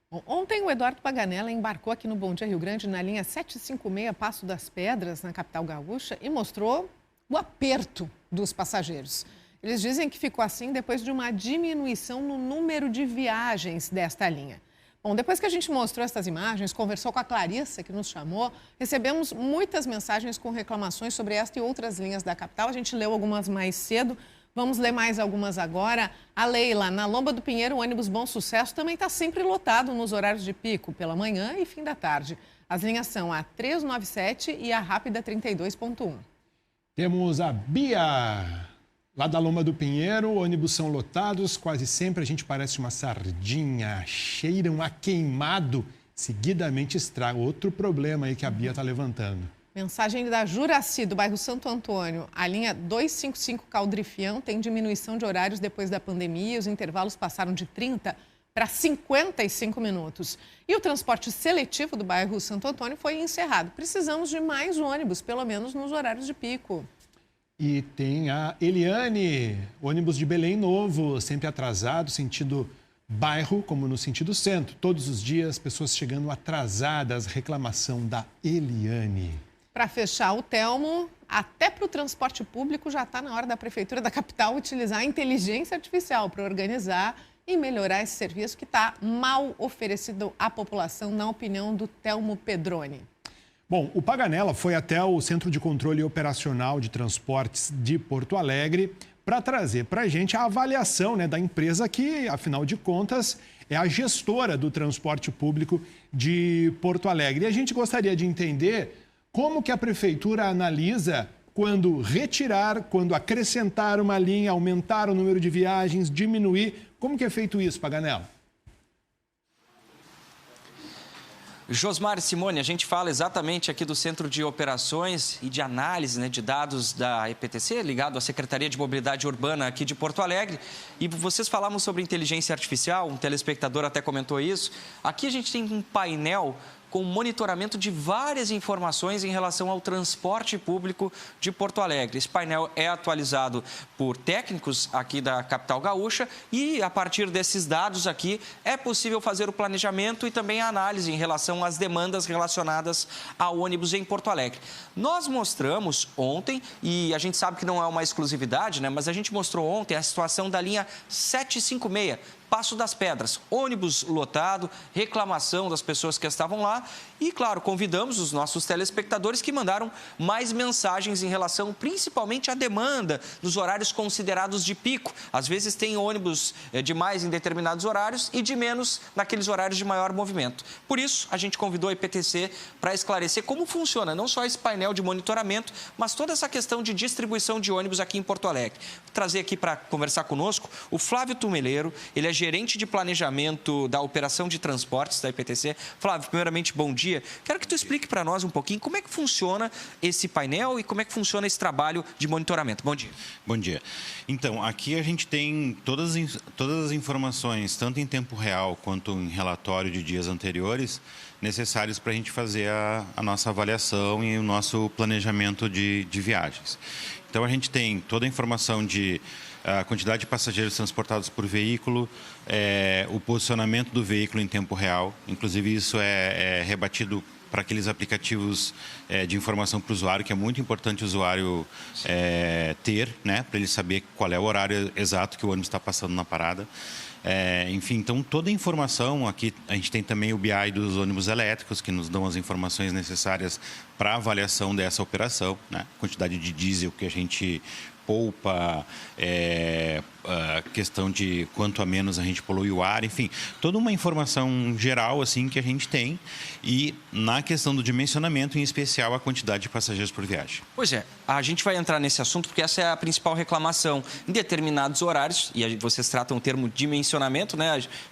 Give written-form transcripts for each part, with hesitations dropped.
Bom, ontem o Eduardo Paganella embarcou aqui no Bom Dia Rio Grande na linha 756 Passo das Pedras, na capital gaúcha, e mostrou o aperto dos passageiros. Eles dizem que ficou assim depois de uma diminuição no número de viagens desta linha. Bom, depois que a gente mostrou essas imagens, conversou com a Clarissa, que nos chamou, recebemos muitas mensagens com reclamações sobre esta e outras linhas da capital. A gente leu algumas mais cedo. Vamos ler mais algumas agora. A Leila, na Lomba do Pinheiro, o ônibus Bom Sucesso também está sempre lotado nos horários de pico, pela manhã e fim da tarde. As linhas são a 397 e a Rápida 32.1. Temos a Bia, lá da Lomba do Pinheiro, ônibus são lotados, quase sempre a gente parece uma sardinha, cheiram a queimado, seguidamente estraga. Outro problema aí que a Bia está levantando. Mensagem da Juraci, do bairro Santo Antônio. A linha 255 Caldrifião tem diminuição de horários depois da pandemia. Os intervalos passaram de 30 para 55 minutos. E o transporte seletivo do bairro Santo Antônio foi encerrado. Precisamos de mais ônibus, pelo menos nos horários de pico. E tem a Eliane, ônibus de Belém Novo, sempre atrasado, sentido bairro como no sentido centro. Todos os dias, pessoas chegando atrasadas, reclamação da Eliane. Para fechar o Telmo, até para o transporte público já está na hora da Prefeitura da capital utilizar a inteligência artificial para organizar e melhorar esse serviço que está mal oferecido à população, na opinião do Telmo Pedroni. Bom, o Paganella foi até o Centro de Controle Operacional de Transportes de Porto Alegre para trazer para a gente a avaliação, da empresa que, afinal de contas, é a gestora do transporte público de Porto Alegre. E a gente gostaria de entender como que a Prefeitura analisa quando retirar, quando acrescentar uma linha, aumentar o número de viagens, diminuir. Como que é feito isso, Paganella? Josmar e Simone, a gente fala exatamente aqui do Centro de Operações e de Análise de dados da EPTC, ligado à Secretaria de Mobilidade Urbana aqui de Porto Alegre. E vocês falavam sobre inteligência artificial, um telespectador até comentou isso. Aqui a gente tem um painel com monitoramento de várias informações em relação ao transporte público de Porto Alegre. Esse painel é atualizado por técnicos aqui da capital gaúcha e, a partir desses dados aqui, é possível fazer o planejamento e também a análise em relação às demandas relacionadas ao ônibus em Porto Alegre. Nós mostramos ontem, e a gente sabe que não é uma exclusividade, mas a gente mostrou ontem a situação da linha 756, Passo das Pedras, ônibus lotado, reclamação das pessoas que estavam lá e, claro, convidamos os nossos telespectadores que mandaram mais mensagens em relação principalmente à demanda nos horários considerados de pico. Às vezes tem ônibus de mais em determinados horários e de menos naqueles horários de maior movimento. Por isso, a gente convidou a EPTC para esclarecer como funciona não só esse painel de monitoramento, mas toda essa questão de distribuição de ônibus aqui em Porto Alegre. Vou trazer aqui para conversar conosco o Flávio Tumeleiro, ele é gerente de planejamento da operação de transportes da EPTC. Flávio, primeiramente, bom dia. Quero que tu explique para nós um pouquinho como é que funciona esse painel e como é que funciona esse trabalho de monitoramento. Bom dia. Bom dia. Então, aqui a gente tem todas as informações, tanto em tempo real quanto em relatório de dias anteriores, necessários para a gente fazer a nossa avaliação e o nosso planejamento de viagens. Então, a gente tem toda a informação de a quantidade de passageiros transportados por veículo, o posicionamento do veículo em tempo real. Inclusive, isso é rebatido para aqueles aplicativos de informação para o usuário, que é muito importante o usuário ter, para ele saber qual é o horário exato que o ônibus está passando na parada. Enfim, então toda a informação, aqui a gente tem também o BI dos ônibus elétricos, que nos dão as informações necessárias para a avaliação dessa operação, quantidade de diesel que a gente poupa, questão de quanto a menos a gente polui o ar, enfim, toda uma informação geral assim que a gente tem e na questão do dimensionamento, em especial a quantidade de passageiros por viagem. Pois é, a gente vai entrar nesse assunto porque essa é a principal reclamação. Em determinados horários, e vocês tratam o termo dimensionamento,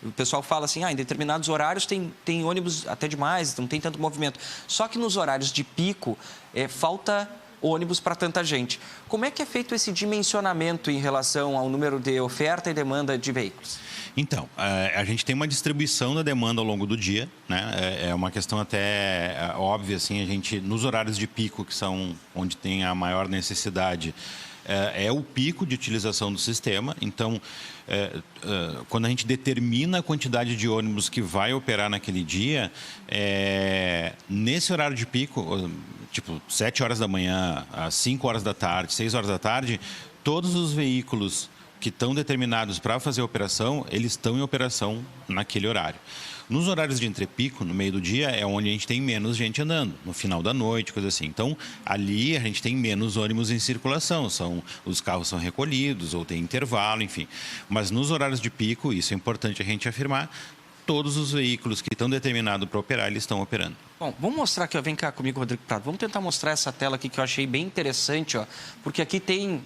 o pessoal fala assim, em determinados horários tem ônibus até demais, não tem tanto movimento. Só que nos horários de pico, falta ônibus para tanta gente. Como é que é feito esse dimensionamento em relação ao número de oferta e demanda de veículos? Então, a gente tem uma distribuição da demanda ao longo do dia, É uma questão até óbvia, assim, a gente, nos horários de pico, que são onde tem a maior necessidade, é o pico de utilização do sistema. Então, quando a gente determina a quantidade de ônibus que vai operar naquele dia, nesse horário de pico, tipo 7 horas da manhã, às 5 horas da tarde, 6 horas da tarde, todos os veículos que estão determinados para fazer a operação, eles estão em operação naquele horário. Nos horários de entrepico, no meio do dia, é onde a gente tem menos gente andando, no final da noite, coisa assim. Então, ali a gente tem menos ônibus em circulação, os carros são recolhidos ou tem intervalo, enfim. Mas nos horários de pico, isso é importante a gente afirmar, todos os veículos que estão determinados para operar, eles estão operando. Bom, vamos mostrar aqui, ó, vem cá comigo, Rodrigo Prado. Vamos tentar mostrar essa tela aqui que eu achei bem interessante, ó, porque aqui tem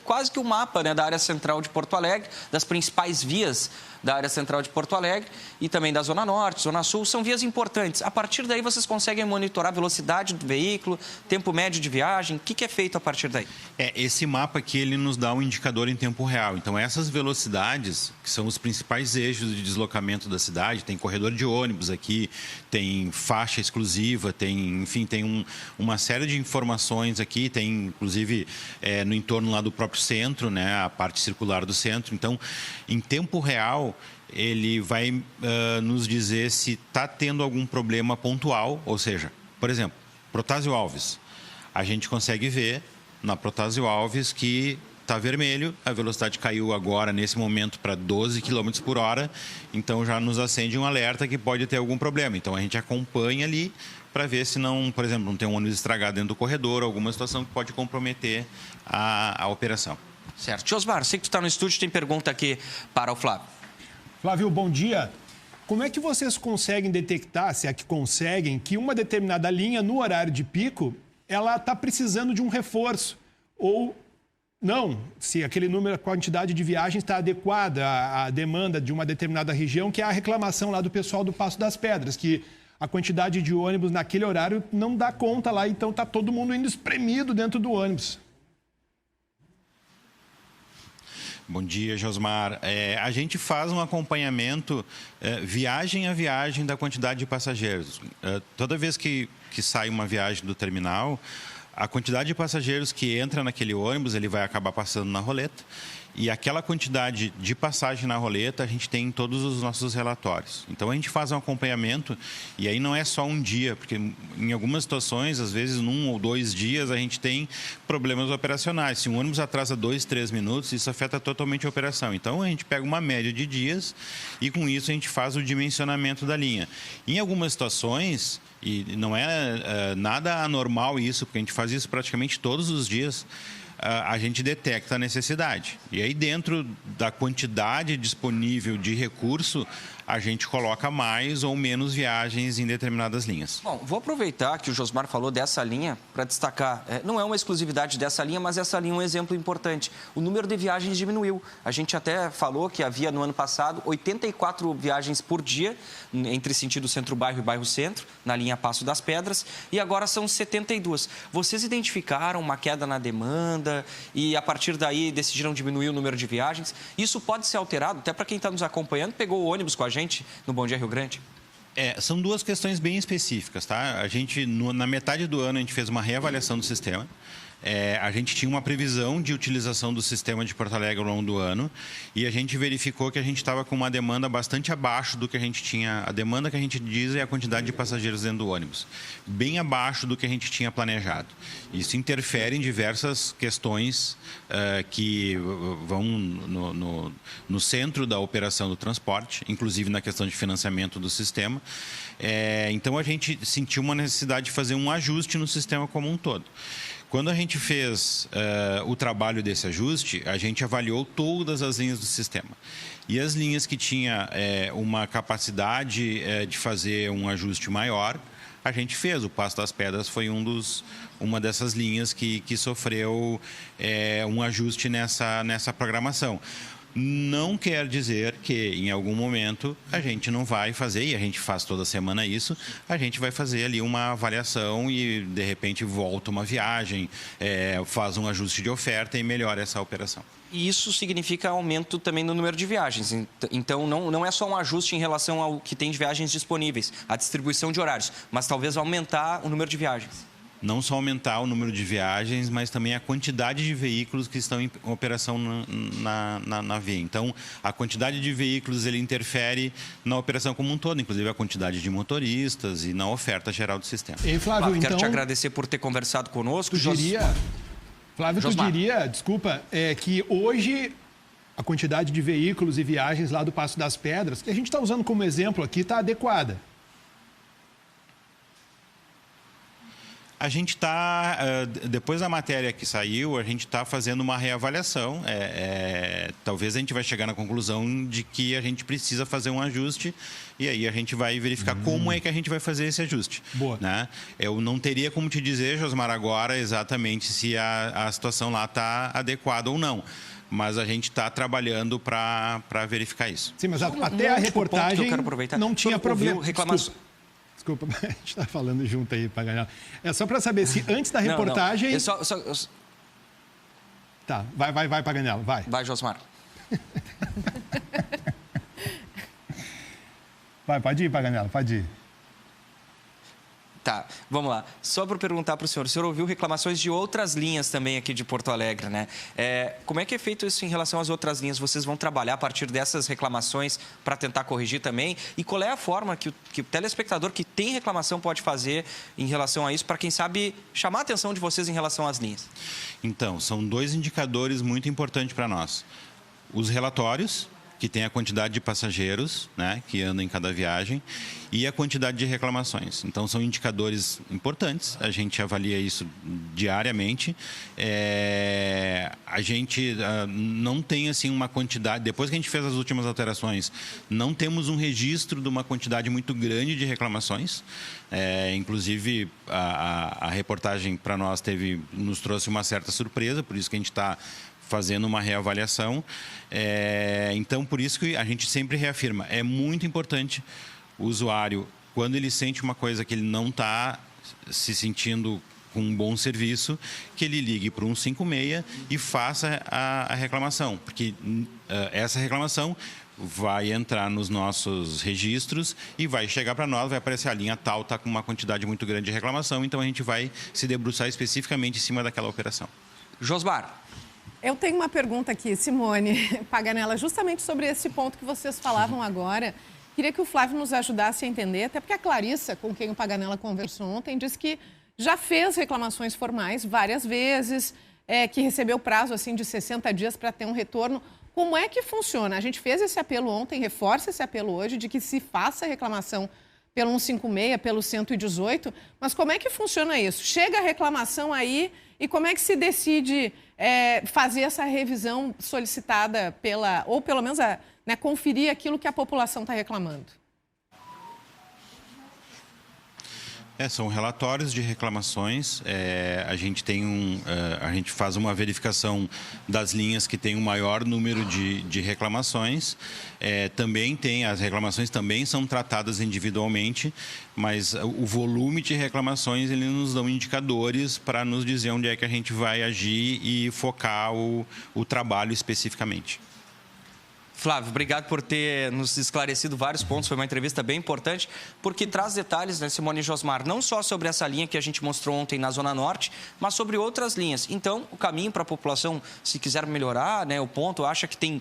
quase que um mapa, né, da área central de Porto Alegre, das principais vias da área central de Porto Alegre e também da Zona Norte, Zona Sul, são vias importantes. A partir daí vocês conseguem monitorar a velocidade do veículo, tempo médio de viagem, o que é feito a partir daí? Esse mapa aqui, ele nos dá um indicador em tempo real. Então, essas velocidades, que são os principais eixos de deslocamento da cidade, tem corredor de ônibus aqui, tem faixa exclusiva, tem uma série de informações aqui, tem inclusive no entorno lá do próprio centro, né, a parte circular do centro. Então, em tempo real, ele vai nos dizer se está tendo algum problema pontual, ou seja, por exemplo, Protásio Alves. A gente consegue ver na Protásio Alves que está vermelho, a velocidade caiu agora, nesse momento, para 12 km por hora, então já nos acende um alerta que pode ter algum problema. Então, a gente acompanha ali para ver se não, por exemplo, não tem um ônibus estragado dentro do corredor, alguma situação que pode comprometer a operação. Certo. Josmar, sei que tu está no estúdio, tem pergunta aqui para o Flávio. Flávio, bom dia. Como é que vocês conseguem detectar, se é que conseguem, que uma determinada linha, no horário de pico, ela está precisando de um reforço? Ou não, se aquele número, a quantidade de viagens está adequada à demanda de uma determinada região, que é a reclamação lá do pessoal do Passo das Pedras, que a quantidade de ônibus naquele horário não dá conta lá, então está todo mundo indo espremido dentro do ônibus. Bom dia, Josmar. A gente faz um acompanhamento viagem a viagem da quantidade de passageiros. Toda vez que sai uma viagem do terminal, a quantidade de passageiros que entra naquele ônibus, ele vai acabar passando na roleta. E aquela quantidade de passagem na roleta, a gente tem em todos os nossos relatórios. Então, a gente faz um acompanhamento, e aí não é só um dia, porque em algumas situações, às vezes, num ou 2 dias, a gente tem problemas operacionais. Se um ônibus atrasa 2, 3 minutos, isso afeta totalmente a operação. Então, a gente pega uma média de dias e, com isso, a gente faz o dimensionamento da linha. Em algumas situações, e não é nada anormal isso, porque a gente faz isso praticamente todos os dias, a gente detecta a necessidade. E aí, dentro da quantidade disponível de recurso, a gente coloca mais ou menos viagens em determinadas linhas. Bom, vou aproveitar que o Josmar falou dessa linha para destacar. Não é uma exclusividade dessa linha, mas essa linha é um exemplo importante. O número de viagens diminuiu. A gente até falou que havia no ano passado 84 viagens por dia entre sentido centro-bairro e bairro-centro, na linha Passo das Pedras, e agora são 72. Vocês identificaram uma queda na demanda e, a partir daí, decidiram diminuir o número de viagens? Isso pode ser alterado, até para quem está nos acompanhando, pegou o ônibus com a gente no Bom Dia Rio Grande? São 2 questões bem específicas, tá? A gente, na metade do ano, a gente fez uma reavaliação do sistema. A gente tinha uma previsão de utilização do sistema de Porto Alegre ao longo do ano e a gente verificou que a gente estava com uma demanda bastante abaixo do que a gente tinha. A demanda que a gente diz é a quantidade de passageiros dentro do ônibus, bem abaixo do que a gente tinha planejado. Isso interfere em diversas questões que vão no centro da operação do transporte, inclusive na questão de financiamento do sistema. Então, a gente sentiu uma necessidade de fazer um ajuste no sistema como um todo. Quando a gente fez o trabalho desse ajuste, a gente avaliou todas as linhas do sistema. E as linhas que tinham uma capacidade de fazer um ajuste maior, a gente fez. O Passo das Pedras foi uma dessas linhas que sofreu um ajuste nessa programação. Não quer dizer que, em algum momento, a gente não vai fazer, e a gente faz toda semana isso, a gente vai fazer ali uma avaliação e, de repente, volta uma viagem, faz um ajuste de oferta e melhora essa operação. E isso significa aumento também no número de viagens. Então, não é só um ajuste em relação ao que tem de viagens disponíveis, a distribuição de horários, mas talvez aumentar o número de viagens. não só aumentar o número de viagens, mas também a quantidade de veículos que estão em operação na via. Então, a quantidade de veículos ele interfere na operação como um todo, inclusive a quantidade de motoristas e na oferta geral do sistema. E Flávio, Quero então, te agradecer por ter conversado conosco. Flávio, tu diria, desculpa, que hoje a quantidade de veículos e viagens lá do Passo das Pedras, que a gente está usando como exemplo aqui, está adequada? A gente está, depois da matéria que saiu, a gente está fazendo uma reavaliação. Talvez a gente vai chegar na conclusão de que a gente precisa fazer um ajuste e aí a gente vai verificar como é que a gente vai fazer esse ajuste. Boa. Né? Eu não teria como te dizer, Josmar, agora exatamente se a situação lá está adequada ou não. Mas a gente está trabalhando para verificar isso. Sim, mas até a reportagem não tinha problema. Desculpa, a gente está falando junto aí, Paganella. É só para saber se antes da reportagem... Não. Tá, vai, Paganella, vai. Vai, Josmar. Pode ir, Paganella, pode ir. Tá, vamos lá. Só para perguntar para o senhor ouviu reclamações de outras linhas também aqui de Porto Alegre, né? Como é que é feito isso em relação às outras linhas? Vocês vão trabalhar a partir dessas reclamações para tentar corrigir também? E qual é a forma que o telespectador que tem reclamação pode fazer em relação a isso, para quem sabe chamar a atenção de vocês em relação às linhas? Então, são 2 indicadores muito importantes para nós. Os relatórios, que tem a quantidade de passageiros, né, que andam em cada viagem, e a quantidade de reclamações. Então, são indicadores importantes, a gente avalia isso diariamente. A gente não tem assim, uma quantidade... Depois que a gente fez as últimas alterações, não temos um registro de uma quantidade muito grande de reclamações. Inclusive, a reportagem para nós nos trouxe uma certa surpresa, por isso que a gente está fazendo uma reavaliação. Então, por isso que a gente sempre reafirma, é muito importante o usuário, quando ele sente uma coisa que ele não está se sentindo com um bom serviço, que ele ligue para o 156 e faça a reclamação, porque essa reclamação vai entrar nos nossos registros e vai chegar para nós, vai aparecer a linha tal, está com uma quantidade muito grande de reclamação, então a gente vai se debruçar especificamente em cima daquela operação. Josmar. Eu tenho uma pergunta aqui, Simone Paganella, justamente sobre esse ponto que vocês falavam agora. Queria que o Flávio nos ajudasse a entender, até porque a Clarissa, com quem o Paganella conversou ontem, disse que já fez reclamações formais várias vezes, que recebeu prazo assim, de 60 dias para ter um retorno. Como é que funciona? A gente fez esse apelo ontem, reforça esse apelo hoje, de que se faça reclamação pelo 156, pelo 118, mas como é que funciona isso? Chega a reclamação aí e como é que se decide fazer essa revisão solicitada ou pelo menos conferir aquilo que a população está reclamando? São relatórios de reclamações. A gente a gente faz uma verificação das linhas que têm o maior número de reclamações. Também as reclamações também são tratadas individualmente, mas o volume de reclamações eles nos dão indicadores para nos dizer onde é que a gente vai agir e focar o trabalho especificamente. Flávio, obrigado por ter nos esclarecido vários pontos. Foi uma entrevista bem importante, porque traz detalhes, né, Simone e Josmar, não só sobre essa linha que a gente mostrou ontem na Zona Norte, mas sobre outras linhas. Então, o caminho para a população, se quiser melhorar, né, o ponto, acha que tem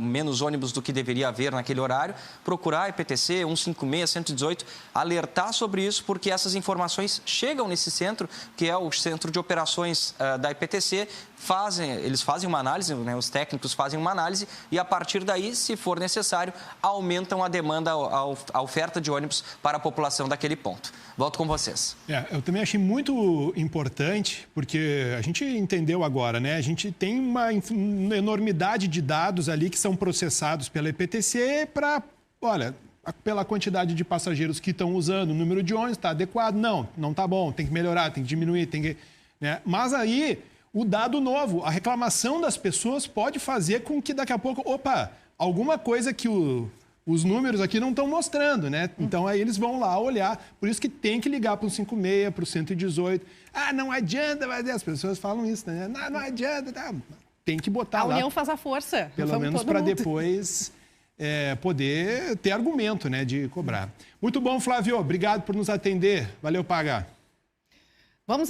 menos ônibus do que deveria haver naquele horário, procurar a EPTC 156, 118, alertar sobre isso, porque essas informações chegam nesse centro, que é o Centro de Operações da EPTC, eles fazem uma análise, né, os técnicos fazem uma análise e, a partir daí, se for necessário, aumentam a demanda, a oferta de ônibus para a população daquele ponto. Volto com vocês. Eu também achei muito importante, porque a gente entendeu agora, né? A gente tem uma enormidade de dados ali que são processados pela EPTC pela quantidade de passageiros que estão usando, o número de ônibus está adequado? Não está bom, tem que melhorar, tem que diminuir, né? Mas aí, o dado novo, a reclamação das pessoas pode fazer com que daqui a pouco, alguma coisa que os números aqui não estão mostrando, né? Então aí eles vão lá olhar, por isso que tem que ligar para o 156, para o 118. Não adianta, mas as pessoas falam isso, né? Não adianta, tá? Tem que botar lá. A união faz a força. Pelo menos para depois poder ter argumento, né, de cobrar. Muito bom, Flávio. Obrigado por nos atender. Valeu, Paga.